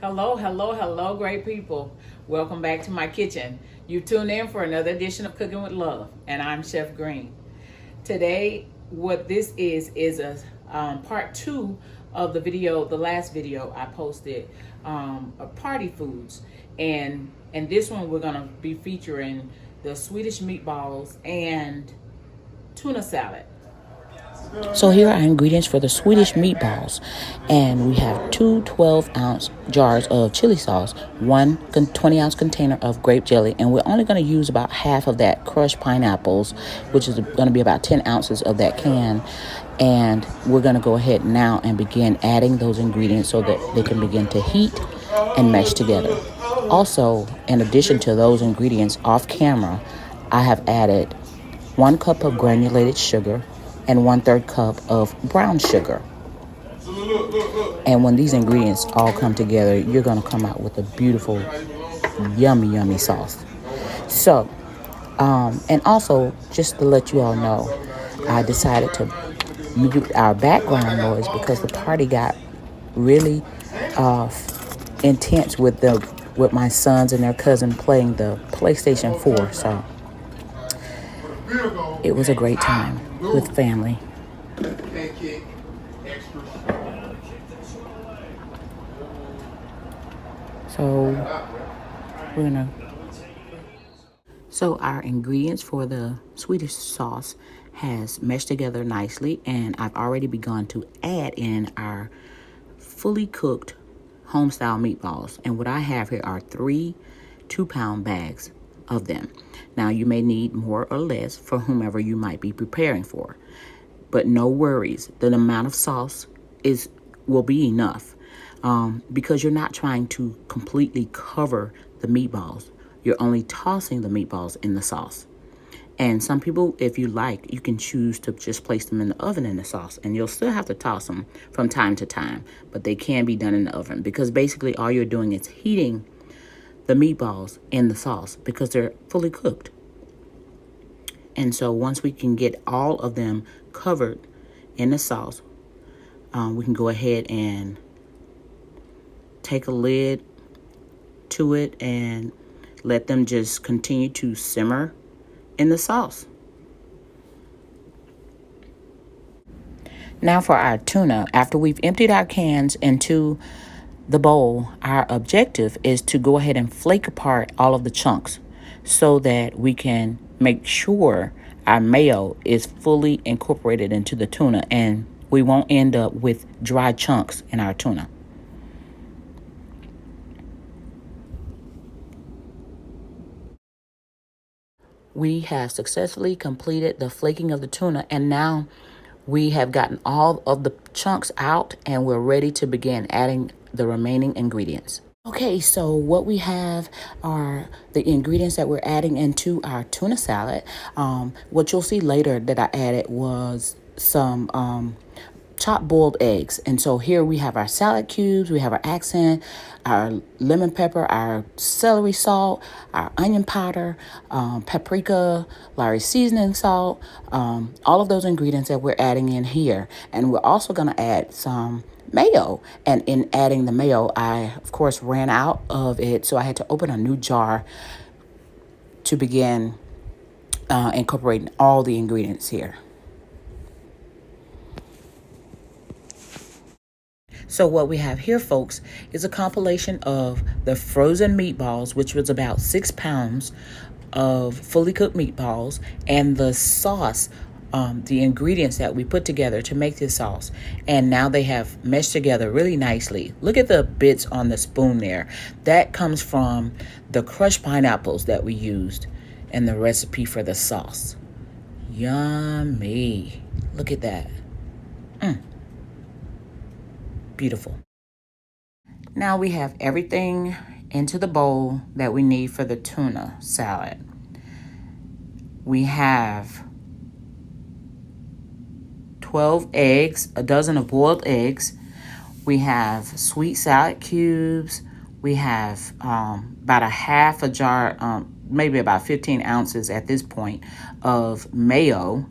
Hello, hello, hello, great people. Welcome back to my kitchen. You tuned in for another edition of Cooking with Love, and I'm Chef Green. Today, what this is a part two of the last video I posted of party foods, and this one we're gonna be featuring the Swedish meatballs and tuna salad. So here are our ingredients for the Swedish meatballs. And we have two 12-ounce jars of chili sauce, one 20-ounce container of grape jelly, and we're only going to use about half of that crushed pineapples, which is going to be about 10 ounces of that can. And we're going to go ahead now and begin adding those ingredients so that they can begin to heat and mesh together. Also, in addition to those ingredients off camera, I have added 1 cup of granulated sugar and 1/3 cup of brown sugar. And when these ingredients all come together, you're going to come out with a beautiful, yummy sauce. So, and also, just to let you all know, I decided to mute our background noise because the party got really intense with my sons and their cousin playing the PlayStation 4. So it was a great time with family. So our ingredients for the Swedish sauce has meshed together nicely, and I've already begun to add in our fully cooked home-style meatballs. And what I have here are 3 2-pound bags of them. Now, you may need more or less for whomever you might be preparing for, but no worries. The amount of sauce will be enough because you're not trying to completely cover the meatballs. You're only tossing the meatballs in the sauce. And some people, if you like, you can choose to just place them in the oven in the sauce, and you'll still have to toss them from time to time, but they can be done in the oven because basically all you're doing is heating the meatballs in the sauce because they're fully cooked. And so once we can get all of them covered in the sauce, we can go ahead and take a lid to it and let them just continue to simmer in the sauce. Now for our tuna, after we've emptied our cans into the bowl, our objective is to go ahead and flake apart all of the chunks so that we can make sure our mayo is fully incorporated into the tuna and we won't end up with dry chunks in our tuna. We have successfully completed the flaking of the tuna, and now we have gotten all of the chunks out and we're ready to begin adding the remaining ingredients. Okay, so what we have are the ingredients that we're adding into our tuna salad. What you'll see later that I added was some chopped boiled eggs. And so here we have our salad cubes, we have our accent, our lemon pepper, our celery salt, our onion powder, paprika, Lawry's seasoning salt, all of those ingredients that we're adding in here. And we're also going to add some mayo. And in adding the mayo, I, of course, ran out of it. So I had to open a new jar to begin incorporating all the ingredients here. So what we have here, folks, is a compilation of the frozen meatballs, which was about 6 pounds of fully cooked meatballs, and the sauce, the ingredients that we put together to make this sauce. And now they have meshed together really nicely. Look at the bits on the spoon there. That comes from the crushed pineapples that we used in the recipe for the sauce. Yummy. Look at that. Beautiful. Now we have everything into the bowl that we need for the tuna salad. We have 12 eggs, a dozen of boiled eggs. We have sweet salad cubes. We have about a half a jar, maybe about 15 ounces at this point of mayo.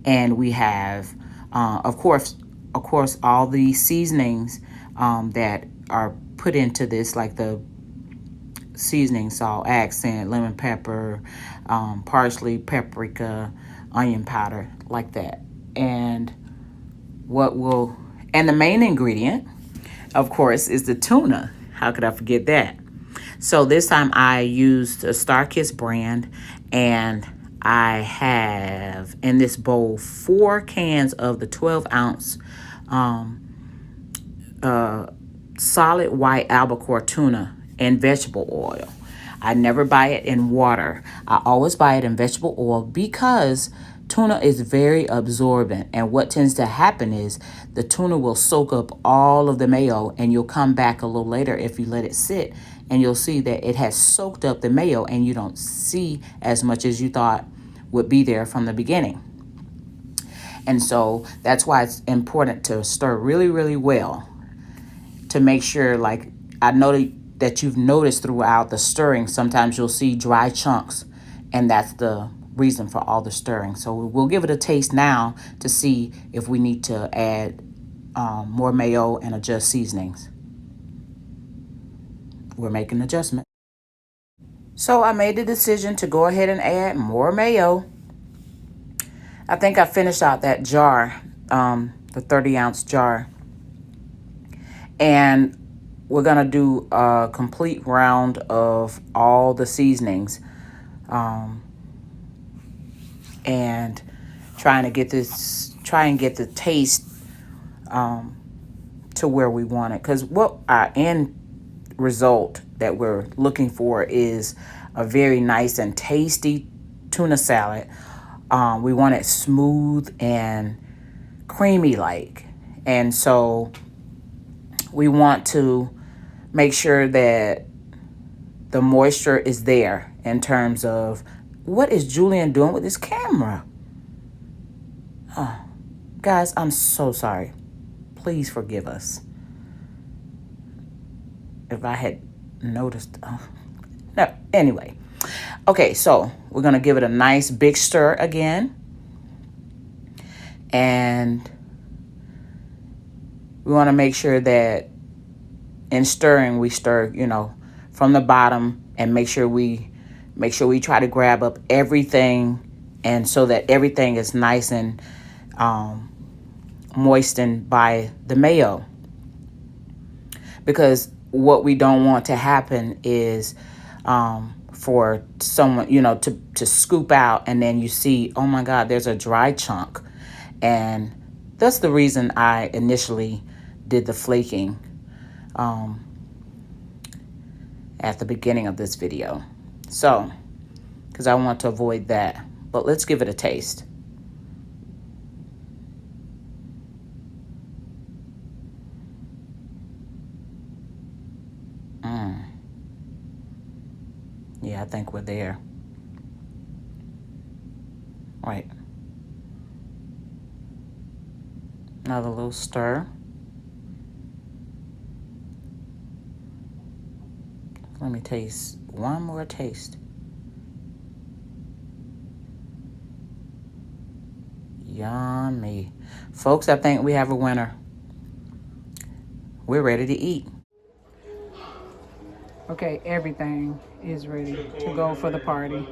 And we have, of course, all the seasonings that are put into this, like the seasoning, salt, accent, lemon pepper, parsley, paprika, onion powder, like that. And and the main ingredient, of course, is the tuna. How could I forget that? So this time I used a Star Kiss brand, and I have in this bowl 4 cans of the 12-ounce solid white albacore tuna in vegetable oil. I never buy it in water. I always buy it in vegetable oil because tuna is very absorbent, and what tends to happen is the tuna will soak up all of the mayo, and you'll come back a little later if you let it sit, and you'll see that it has soaked up the mayo, and you don't see as much as you thought would be there from the beginning. And so that's why it's important to stir really, really well to make sure, like I know that you've noticed throughout the stirring, sometimes you'll see dry chunks, and that's the reason for all the stirring. So we'll give it a taste now to see if we need to add more mayo and adjust seasonings. We're making an adjustment. So I made the decision to go ahead and add more mayo. I think I finished out that jar, the 30-ounce jar. And we're going to do a complete round of all the seasonings. And try and get the taste to where we want it. Because what our end result that we're looking for is a very nice and tasty tuna salad. We want it smooth and creamy like. And so we want to make sure that the moisture is there in terms of what is Julian doing with his camera? Oh, guys, I'm so sorry. Please forgive us. If I had noticed. No, anyway. Okay, so we're going to give it a nice big stir again. And we want to make sure that in stirring, we stir, from the bottom, and make sure we try to grab up everything, and so that everything is nice and moistened by the mayo. Because what we don't want to happen is for someone, to scoop out and then you see, oh my God, there's a dry chunk. And that's the reason I initially did the flaking at the beginning of this video. So, because I want to avoid that. But let's give it a taste. Yeah, I think we're there. Right. Another little stir. Let me taste one more taste. Yummy. Folks, I think we have a winner. We're ready to eat. Okay, everything is ready to go for the party.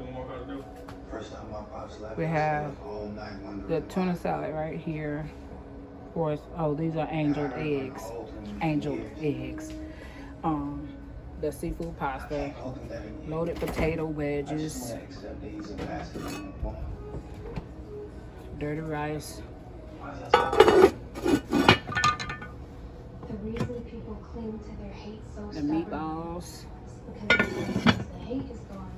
We have the tuna salad right here. Of course, these are angeled eggs. The seafood pasta, loaded potato wedges, dirty rice. The reason people cling to their hate so the meatballs. because the hate is gone,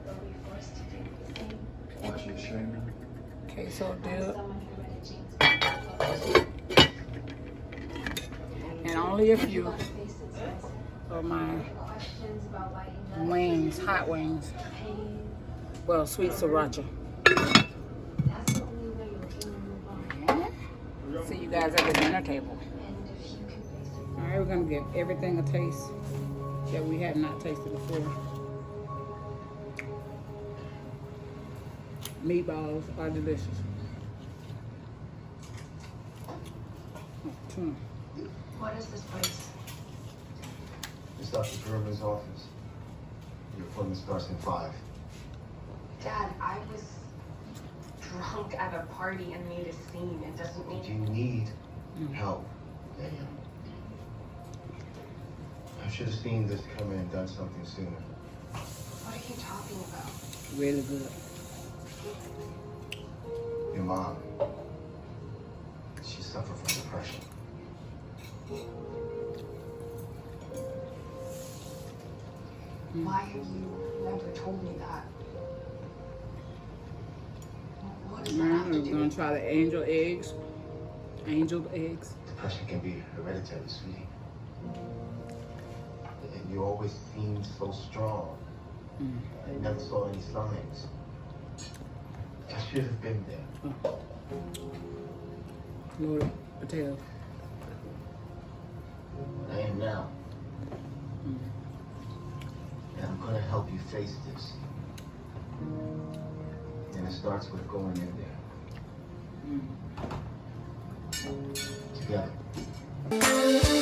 they'll be forced to do the same. Watch your shame. Queso dip. Someone who read a jeans And only a few of my questions about why you love wings, hot wings. pain. Well, sweet sriracha. That's the only way you'll heal and move on. See you guys at the dinner table. And if you can face it. All right, we're gonna give everything a taste that we have not tasted before. Meatballs are delicious. Oh, tuna. What is this place? Dr. Berman's office. Your appointment starts in 5. Dad, I was drunk at a party and made a scene. It doesn't If mean... you need help, then I should have seen this coming and done something sooner. What are you talking about? Really good. Your mom, she suffered from depression. Why have you never told me that? What does that have to We're do gonna with... try the angel eggs. Angel eggs. Depression can be hereditary, sweetie. And you always seemed so strong. I never saw any signs. I should have been there. Loaded potato. I am now. And I'm gonna help you face this. And it starts with going in there. Together.